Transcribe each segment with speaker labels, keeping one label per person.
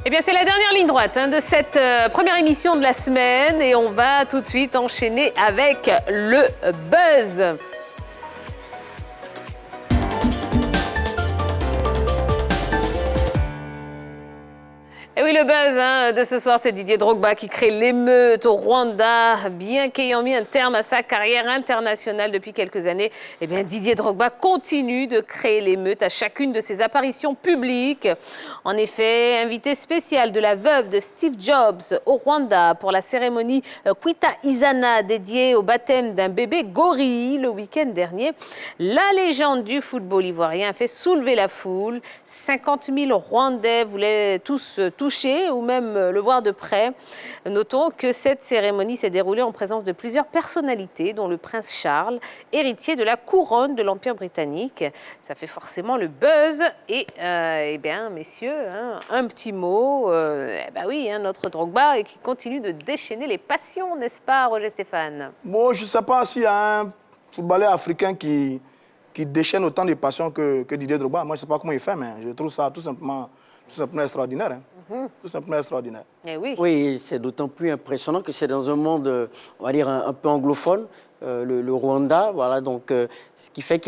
Speaker 1: Eh bien, c'est la dernière ligne droite de cette première émission de la semaine et on va tout de suite enchaîner avec le buzz. Et oui, le buzz de ce soir, c'est Didier Drogba qui crée l'émeute au Rwanda. Bien qu'ayant mis un terme à sa carrière internationale depuis quelques années, eh bien, Didier Drogba continue de créer l'émeute à chacune de ses apparitions publiques. En effet, invité spécial de la veuve de Steve Jobs au Rwanda pour la cérémonie Kwita Izana dédiée au baptême d'un bébé gorille le week-end dernier, la légende du football ivoirien a fait soulever la foule. 50 000 Rwandais voulaient tous toucher ou même le voir de près. Notons que cette cérémonie s'est déroulée en présence de plusieurs personnalités, dont le prince Charles, héritier de la couronne de l'Empire britannique. Ça fait forcément le buzz. Et eh bien, messieurs, un petit mot. Notre Drogba qui continue de déchaîner les passions, n'est-ce pas, Roger Stéphane? Bon,
Speaker 2: je ne sais pas s'il y a un footballeur africain qui déchaîne autant de passions que Didier Drogba. Moi, je ne sais pas comment il fait, mais je trouve ça tout simplement extraordinaire. Tout simplement extraordinaire.
Speaker 3: Eh oui, oui, c'est d'autant plus impressionnant que c'est dans un monde, on va dire, un peu anglophone, le Rwanda. Voilà, donc, ce qui fait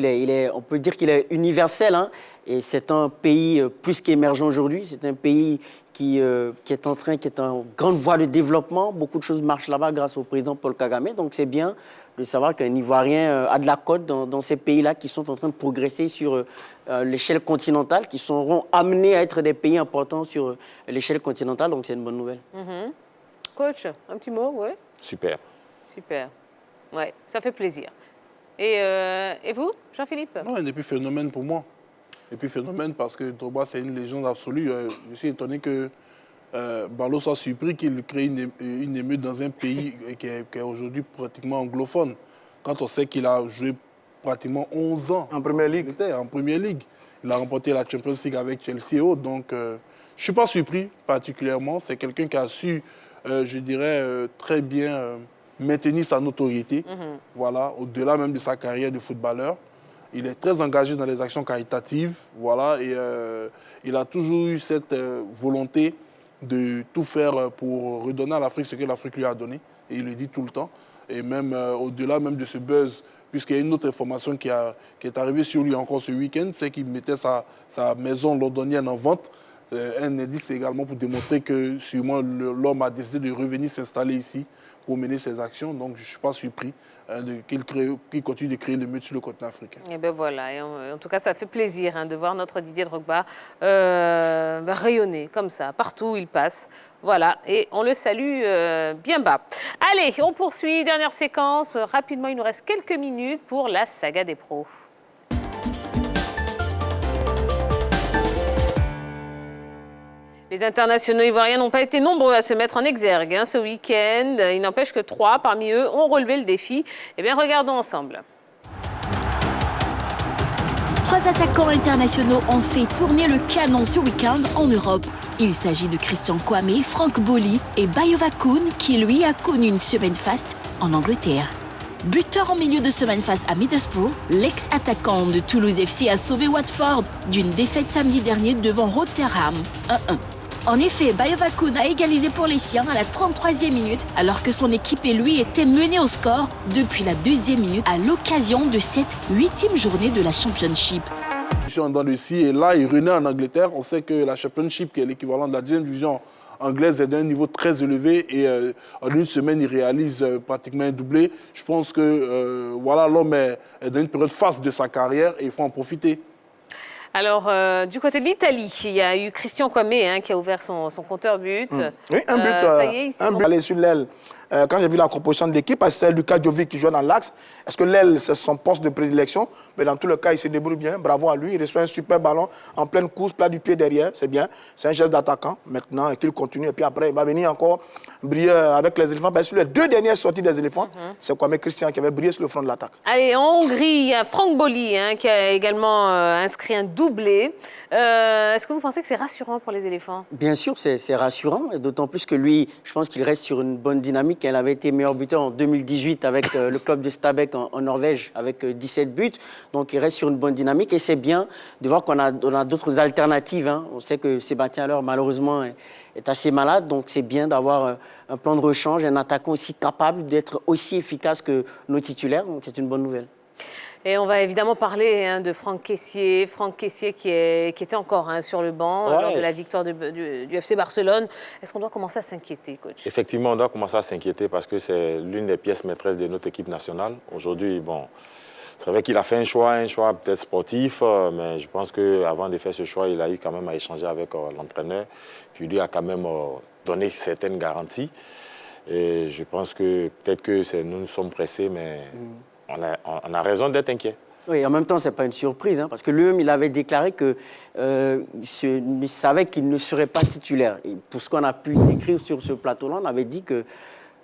Speaker 3: on peut dire qu'il est universel. Et c'est un pays plus qu'émergent aujourd'hui. C'est un pays qui est en grande voie de développement. Beaucoup de choses marchent là-bas grâce au président Paul Kagame. Donc, c'est bien de savoir qu'un Ivoirien a de la cote dans ces pays-là qui sont en train de progresser sur l'échelle continentale, qui seront amenés à être des pays importants sur l'échelle continentale. Donc, c'est une bonne nouvelle.
Speaker 1: Coach, un petit mot, oui?
Speaker 4: Super.
Speaker 1: Super. Ouais, ça fait plaisir. Et vous, Jean-Philippe?
Speaker 5: Non, un épiphénomène pour moi. Épiphénomène parce que Drogba, c'est une légende absolue. Je suis étonné que Barlow soit surpris qu'il crée une émeute dans un pays qui est aujourd'hui pratiquement anglophone. Quand on sait qu'il a joué pratiquement 11 ans
Speaker 2: en Première Ligue.
Speaker 5: En Première Ligue. Il a remporté la Champions League avec Chelsea et autres. Donc, je ne suis pas surpris particulièrement. C'est quelqu'un qui a su, je dirais, très bien maintenir sa notoriété. Voilà, au-delà même de sa carrière de footballeur. Il est très engagé dans les actions caritatives. Voilà, et il a toujours eu cette volonté de tout faire pour redonner à l'Afrique ce que l'Afrique lui a donné. Et il le dit tout le temps. Et même au-delà même de ce buzz, puisqu'il y a une autre information qui est arrivée sur lui encore ce week-end, c'est qu'il mettait sa maison londonienne en vente. Un indice également pour démontrer que sûrement l'homme a décidé de revenir s'installer ici pour mener ses actions. Donc je ne suis pas surpris qu'il continue de créer l'émeute sur le continent africain.
Speaker 1: Et bien voilà, et en tout cas ça fait plaisir de voir notre Didier Drogba rayonner comme ça, partout où il passe. Voilà, et on le salue bien bas. Allez, on poursuit, dernière séquence. Rapidement, il nous reste quelques minutes pour la saga des pros. Les internationaux ivoiriens n'ont pas été nombreux à se mettre en exergue ce week-end. Il n'empêche que 3 parmi eux ont relevé le défi. Eh bien, regardons ensemble.
Speaker 6: 3 attaquants internationaux ont fait tourner le canon ce week-end en Europe. Il s'agit de Christian Kwame, Franck Boli et Bayova Koun, qui lui a connu une semaine faste en Angleterre. Buteur en milieu de semaine face à Middlesbrough, l'ex-attaquant de Toulouse FC a sauvé Watford d'une défaite samedi dernier devant Rotherham 1-1. En effet, Bayova Koun a égalisé pour les siens à la 33e minute, alors que son équipe et lui étaient menés au score depuis la 2e minute à l'occasion de cette 8e journée de la Championship.
Speaker 5: Je suis en dents de scie et là, il renaît en Angleterre. On sait que la Championship, qui est l'équivalent de la 2e division anglaise, est d'un niveau très élevé et en une semaine, il réalise pratiquement un doublé. Je pense que voilà, l'homme est dans une période faste de sa carrière et il faut en profiter.
Speaker 1: Alors, du côté de l'Italie, il y a eu Christian Kwame qui a ouvert son compteur but.
Speaker 2: Oui, un but.
Speaker 1: Ça y est,
Speaker 2: un but allé sur l'aile. Quand j'ai vu la composition de l'équipe, c'est Luka Jovic qui joue dans l'axe. Est-ce que l'aile, c'est son poste de prédilection? Mais dans tous les cas, il se débrouille bien. Bravo à lui. Il reçoit un super ballon en pleine course, plat du pied derrière. C'est bien. C'est un geste d'attaquant maintenant qu'il continue. Et puis après, il va venir encore briller avec les éléphants. Sur les 2 dernières sorties des éléphants, c'est Kwame Christian qui avait brillé sur le front de l'attaque.
Speaker 1: Allez, en Hongrie, il y a Franck Boli qui a également inscrit un doublé. Est-ce que vous pensez que c'est rassurant pour les éléphants?
Speaker 3: Bien sûr, c'est rassurant. D'autant plus que lui, je pense qu'il reste sur une bonne dynamique dynamique. Elle avait été meilleure buteur en 2018 avec le club de Stabæk en Norvège avec 17 buts. Donc, il reste sur une bonne dynamique et c'est bien de voir qu'on a d'autres alternatives. Hein. On sait que Sébastien Haller, malheureusement, est assez malade. Donc, c'est bien d'avoir un plan de rechange, un attaquant aussi capable d'être aussi efficace que nos titulaires. Donc, c'est une bonne nouvelle.
Speaker 1: Et on va évidemment parler de Franck Kessié. Franck Kessié qui était encore sur le banc lors de la victoire du FC Barcelone. Est-ce qu'on doit commencer à s'inquiéter, coach?
Speaker 4: Effectivement, on doit commencer à s'inquiéter parce que c'est l'une des pièces maîtresses de notre équipe nationale. Aujourd'hui, bon, c'est vrai qu'il a fait un choix peut-être sportif, mais je pense qu'avant de faire ce choix, il a eu quand même à échanger avec l'entraîneur qui lui a quand même donné certaines garanties. Et je pense que peut-être que nous sommes pressés, mais... On a raison d'être inquiet.
Speaker 3: Oui, en même temps, ce n'est pas une surprise, hein, parce que lui-même, il avait déclaré qu'il savait qu'il ne serait pas titulaire. Et pour ce qu'on a pu écrire sur ce plateau-là, on avait dit que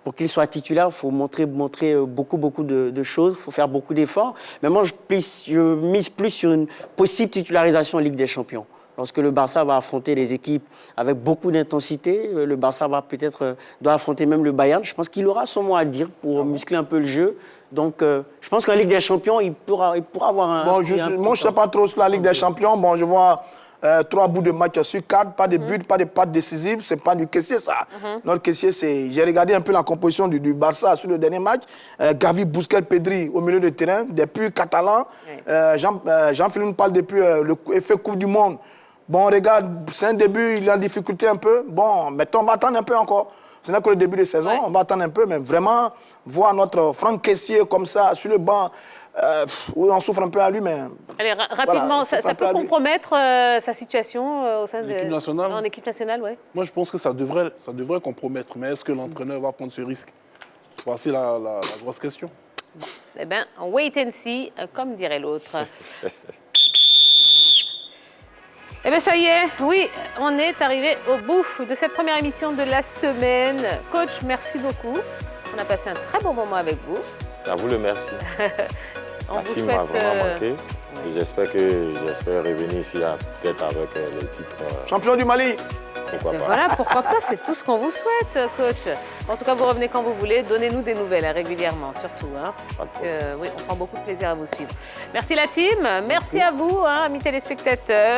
Speaker 3: pour qu'il soit titulaire, il faut montrer beaucoup de choses, il faut faire beaucoup d'efforts. Mais moi, je mise plus sur une possible titularisation en Ligue des Champions. Lorsque le Barça va affronter les équipes avec beaucoup d'intensité, le Barça doit affronter même le Bayern. Je pense qu'il aura son mot à dire pour muscler un peu le jeu. Donc, je pense qu'en Ligue des Champions, il pourra avoir un...
Speaker 2: Bon, moi, je ne sais pas trop sur la Ligue des Champions. Bon, je vois 3 bouts de match sur 4, pas de but, pas de pattes décisives. Ce n'est pas du Kessié, ça. Notre Kessié, c'est... J'ai regardé un peu la composition du Barça sur le dernier match. Gavi, Busquets, Pedri au milieu de terrain, des purs catalans. Jean-Philippe parle depuis l'effet Coupe du Monde. Bon, regarde, c'est un début, il a en difficulté un peu. Bon, mettons, on va attendre un peu encore. Ce n'est que le début de saison, on va attendre un peu, mais vraiment, voir notre Franck Kessié comme ça, sur le banc, oui, on souffre un peu à lui, mais...
Speaker 1: Allez, rapidement,
Speaker 2: voilà,
Speaker 1: ça peut compromettre sa situation au sein de
Speaker 5: l'équipe nationale.
Speaker 1: En équipe nationale, oui.
Speaker 5: Moi, je pense que ça devrait compromettre, mais est-ce que l'entraîneur va prendre ce risque? C'est la grosse question.
Speaker 1: Bon. Eh bien, wait and see, comme dirait l'autre. Eh bien, ça y est, oui, on est arrivé au bout de cette première émission de la semaine. Coach, merci beaucoup. On a passé un très bon moment avec vous.
Speaker 4: C'est à vous le merci.
Speaker 1: On
Speaker 4: La
Speaker 1: vous
Speaker 4: team
Speaker 1: souhaite...
Speaker 4: m'a vraiment manqué. J'espère revenir ici peut-être avec le titre.
Speaker 2: Champion du Mali.
Speaker 4: Pourquoi pas.
Speaker 1: Voilà, pourquoi pas, c'est tout ce qu'on vous souhaite, coach. En tout cas, vous revenez quand vous voulez. Donnez-nous des nouvelles régulièrement, surtout. Hein, parce que, oui, on prend beaucoup de plaisir à vous suivre. Merci la team, merci à vous, amis téléspectateurs.